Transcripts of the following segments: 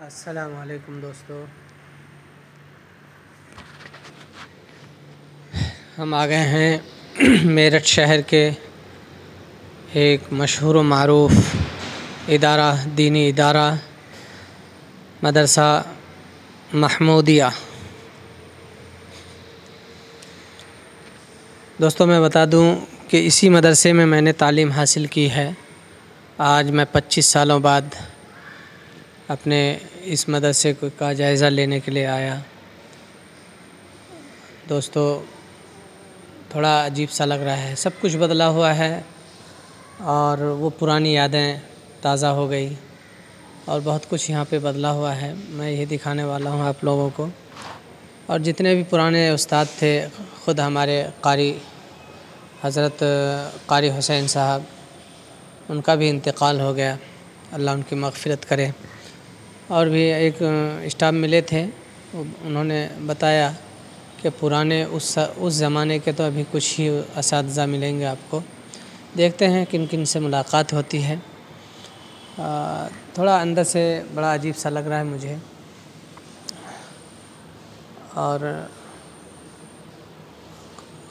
अस्सलाम वालेकुम दोस्तों, हम आ गए हैं मेरठ शहर के एक मशहूर व मारूफ़ इदारा, दीनी इदारा मदरसा महमूदिया। दोस्तों मैं बता दूं कि इसी मदरसे में मैंने तालीम हासिल की है। आज मैं 25 सालों बाद अपने इस मदरसे का जायज़ा लेने के लिए आया। दोस्तों थोड़ा अजीब सा लग रहा है, सब कुछ बदला हुआ है और वो पुरानी यादें ताज़ा हो गई और बहुत कुछ यहाँ पे बदला हुआ है। मैं यही दिखाने वाला हूँ आप लोगों को। और जितने भी पुराने उस्ताद थे, ख़ुद हमारे कारी हज़रत कारी हुसैन साहब, उनका भी इंतकाल हो गया, अल्लाह उनकी मग़फ़िरत करे। और भी एक स्टाफ मिले थे, उन्होंने बताया कि पुराने उस ज़माने के तो अभी कुछ ही असातिज़ा मिलेंगे आपको। देखते हैं किन किन से मुलाकात होती है। थोड़ा अंदर से बड़ा अजीब सा लग रहा है मुझे। और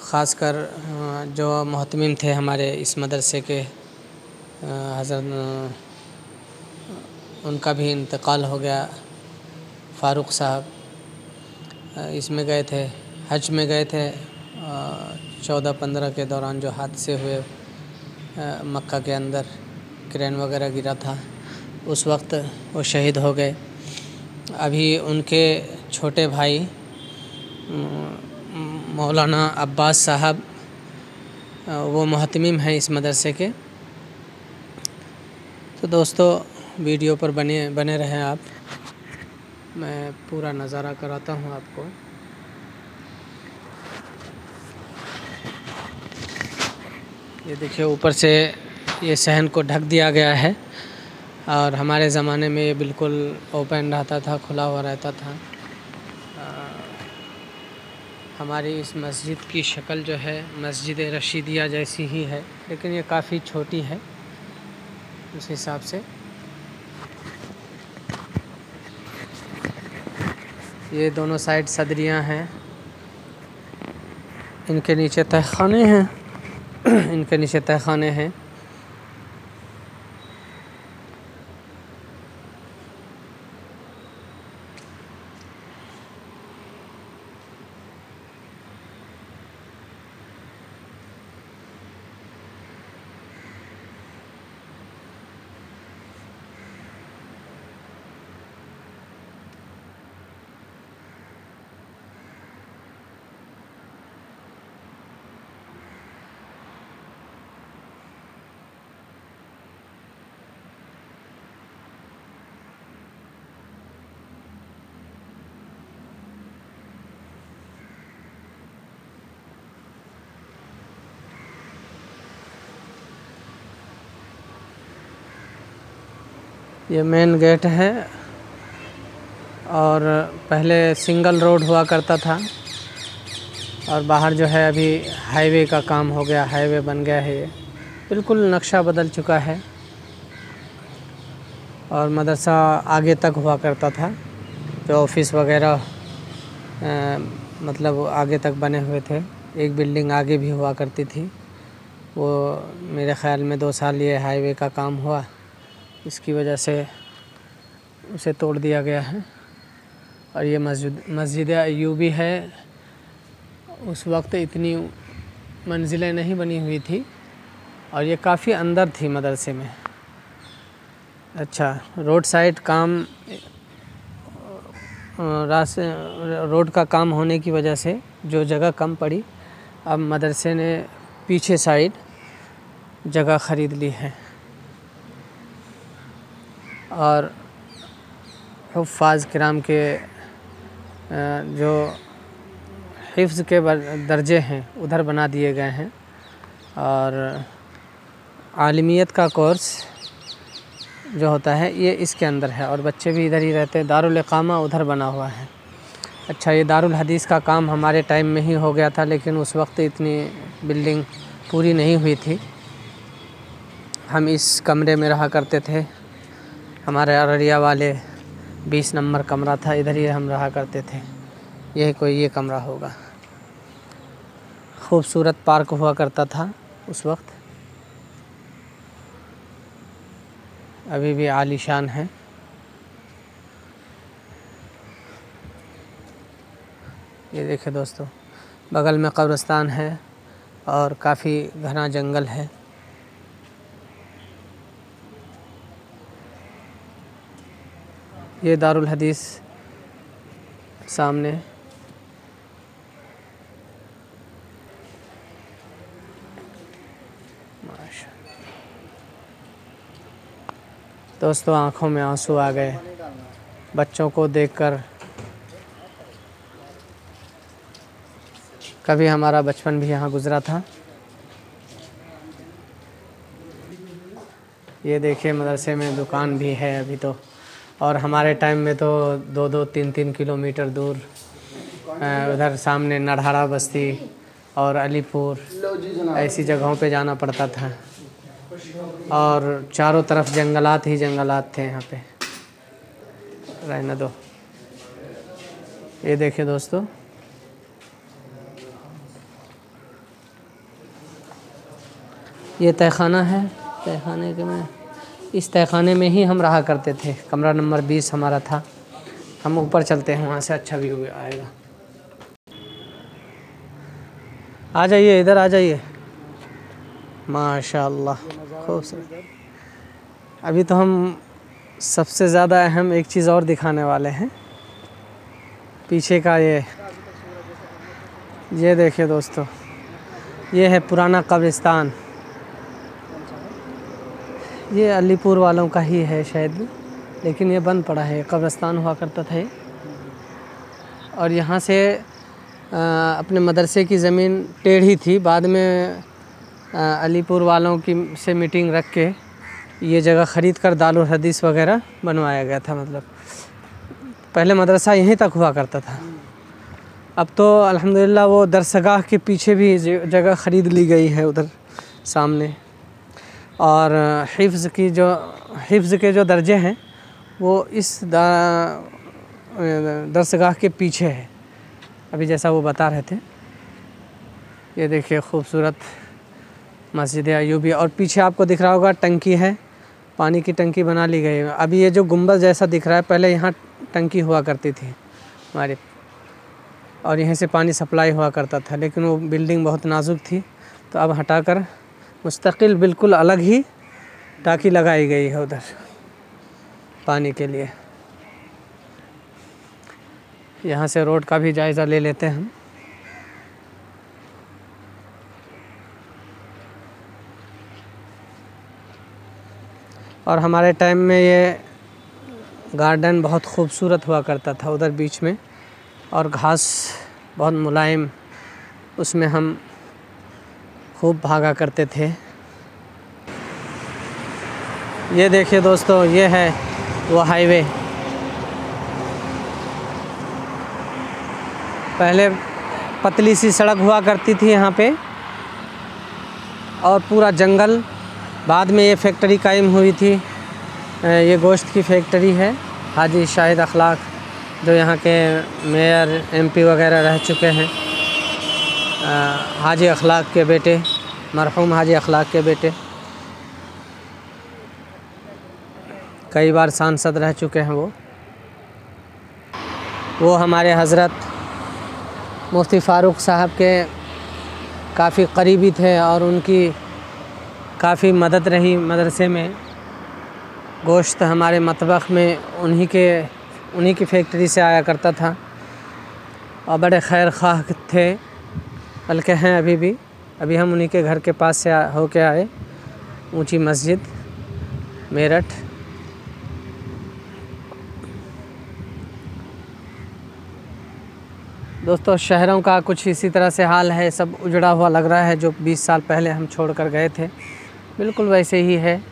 ख़ासकर जो मोहतमिम थे हमारे इस मदरसे के, हज़रत, उनका भी इंतकाल हो गया। फ़ारूक साहब इसमें गए थे, हज में गए थे 14-15 के दौरान जो हादसे हुए मक्का के अंदर, क्रेन वगैरह गिरा था, उस वक्त वो शहीद हो गए। अभी उनके छोटे भाई मौलाना अब्बास साहब, वो मोहतमिम हैं इस मदरसे के। तो दोस्तों वीडियो पर बने रहें आप, मैं पूरा नज़ारा कराता हूँ आपको। ये देखिए, ऊपर से ये सहन को ढक दिया गया है और हमारे ज़माने में ये बिल्कुल ओपन रहता था, खुला हुआ रहता था। हमारी इस मस्जिद की शक्ल जो है मस्जिद रशीदिया जैसी ही है, लेकिन ये काफ़ी छोटी है उस हिसाब से। ये दोनों साइड सदरियाँ हैं, इनके नीचे तहखाने हैं इनके नीचे तहखाने हैं। ये मेन गेट है और पहले सिंगल रोड हुआ करता था और बाहर जो है अभी हाईवे का काम हो गया, हाईवे बन गया है। ये बिल्कुल नक्शा बदल चुका है। और मदरसा आगे तक हुआ करता था, जो ऑफिस वगैरह मतलब आगे तक बने हुए थे। एक बिल्डिंग आगे भी हुआ करती थी, वो मेरे ख़्याल में 2 साल ये हाईवे का काम हुआ, इसकी वजह से उसे तोड़ दिया गया है। और ये मस्जिद अय्यूबी है। उस वक्त इतनी मंजिलें नहीं बनी हुई थी और ये काफ़ी अंदर थी मदरसे में। अच्छा, रोड साइड काम, रोड का काम होने की वजह से जो जगह कम पड़ी, अब मदरसे ने पीछे साइड जगह ख़रीद ली है। और हुफ़्फ़ाज़ किराम के जो हिफ्ज़ के दर्जे हैं उधर बना दिए गए हैं। और आलिमियत का कोर्स जो होता है ये इसके अंदर है और बच्चे भी इधर ही रहते हैं। दारुल इक़ामा उधर बना हुआ है। अच्छा, ये दारुल हदीस का काम हमारे टाइम में ही हो गया था, लेकिन उस वक्त इतनी बिल्डिंग पूरी नहीं हुई थी। हम इस कमरे में रहा करते थे। हमारे अररिया वाले 20 नंबर कमरा था, इधर ही हम रहा करते थे। यही कोई ये कमरा होगा। खूबसूरत पार्क हुआ करता था उस वक्त, अभी भी आलीशान है। ये देखिए दोस्तों, बगल में कब्रिस्तान है और काफ़ी घना जंगल है। ये दारुल हदीस सामने। दोस्तों आँखों में आंसू आ गए बच्चों को देखकर। कभी हमारा बचपन भी यहाँ गुज़रा था। ये देखिए मदरसे में दुकान भी है अभी तो, और हमारे टाइम में तो 2-2, 3-3 किलोमीटर दूर उधर सामने नढ़ाड़ा बस्ती और अलीपुर ऐसी जगहों पे जाना पड़ता था, और चारों तरफ जंगलात ही जंगलात थे यहाँ पे। रहने दो। ये देखिए दोस्तों, ये तहखाना है। तहखाने के में, इस तहखाने में ही हम रहा करते थे। कमरा नंबर 20 हमारा था। हम ऊपर चलते हैं, वहाँ से अच्छा व्यू आएगा। आ जाइए, इधर आ जाइए। माशाअल्लाह खूबसूरत। अभी तो हम सबसे ज़्यादा अहम एक चीज़ और दिखाने वाले हैं। पीछे का ये देखिए दोस्तों, ये है पुराना कब्रिस्तान। ये अलीपुर वालों का ही है शायद, लेकिन ये बंद पड़ा है। कब्रिस्तान हुआ करता था ये। और यहाँ से अपने मदरसे की ज़मीन टेढ़ी थी, बाद में अलीपुर वालों की से मीटिंग रख के ये जगह ख़रीद कर दारुल हदीस वगैरह बनवाया गया था। मतलब पहले मदरसा यहीं तक हुआ करता था। अब तो अल्हम्दुलिल्लाह वो दरसगाह के पीछे भी जगह ख़रीद ली गई है उधर सामने। और हिफ्ज़ के जो दर्जे हैं वो इस दरसगाह के पीछे है, अभी जैसा वो बता रहे थे। ये देखिए खूबसूरत मस्जिद अय्यूबी, और पीछे आपको दिख रहा होगा टंकी है, पानी की टंकी बना ली गई है। अभी ये जो गुंबद जैसा दिख रहा है, पहले यहाँ टंकी हुआ करती थी हमारी, और यहीं से पानी सप्लाई हुआ करता था। लेकिन वो बिल्डिंग बहुत नाजुक थी, तो अब हटाकर मुस्तकिल बिल्कुल अलग ही टाँकी लगाई गई है उधर पानी के लिए। यहाँ से रोड का भी जायज़ा ले लेते हैं हम। और हमारे टाइम में ये गार्डन बहुत खूबसूरत हुआ करता था उधर बीच में, और घास बहुत मुलायम, उसमें हम खूब भागा करते थे। ये देखिए दोस्तों, ये है वो हाईवे। पहले पतली सी सड़क हुआ करती थी यहाँ पे, और पूरा जंगल। बाद में ये फैक्ट्री कायम हुई थी। ये गोश्त की फैक्ट्री है। हाजी शाहिद अखलाक जो यहाँ के मेयर MP वगैरह रह चुके हैं, हाजी अखलाक के बेटे, मरहूम हाजी अखलाक के बेटे, कई बार सांसद रह चुके हैं। वो हमारे हज़रत मुफ्ती फ़ारूक साहब के काफ़ी करीबी थे, और उनकी काफ़ी मदद रही मदरसे में। गोश्त हमारे मतबख़ में उन्हीं की फैक्ट्री से आया करता था, और बड़े खैर ख़्वाह थे, बल्कि हैं अभी भी। अभी हम उन्हीं के घर के पास से होके आए। ऊंची मस्जिद, मेरठ। दोस्तों शहरों का कुछ इसी तरह से हाल है, सब उजड़ा हुआ लग रहा है। जो 20 साल पहले हम छोड़ कर गए थे, बिल्कुल वैसे ही है।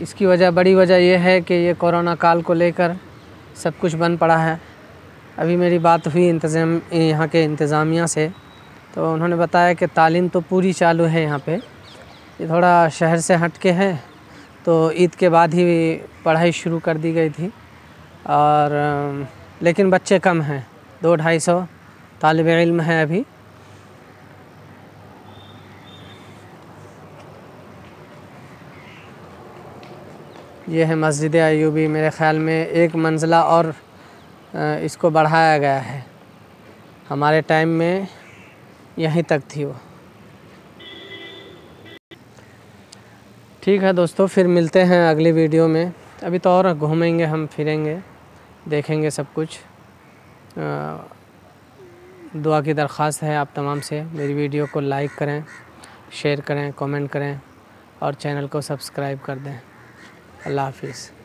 इसकी बड़ी वजह यह है कि ये कोरोना काल को लेकर सब कुछ बंद पड़ा है। अभी मेरी बात हुई यहाँ के इंतज़ामिया से, तो उन्होंने बताया कि तालीम तो पूरी चालू है यहाँ पे। ये थोड़ा शहर से हट के है, तो ईद के बाद ही पढ़ाई शुरू कर दी गई थी। और लेकिन बच्चे कम हैं, 200-250 तालिब इल्म हैं अभी। ये है मस्जिद अय्यूबी। मेरे ख़्याल में एक मंजिला और इसको बढ़ाया गया है, हमारे टाइम में यहीं तक थी वो। ठीक है दोस्तों, फिर मिलते हैं अगली वीडियो में। अभी तो और घूमेंगे, हम फिरेंगे, देखेंगे सब कुछ। दुआ की दरख्वास्त है आप तमाम से, मेरी वीडियो को लाइक करें, शेयर करें, कमेंट करें और चैनल को सब्सक्राइब कर दें। अल्लाह हाफिज़।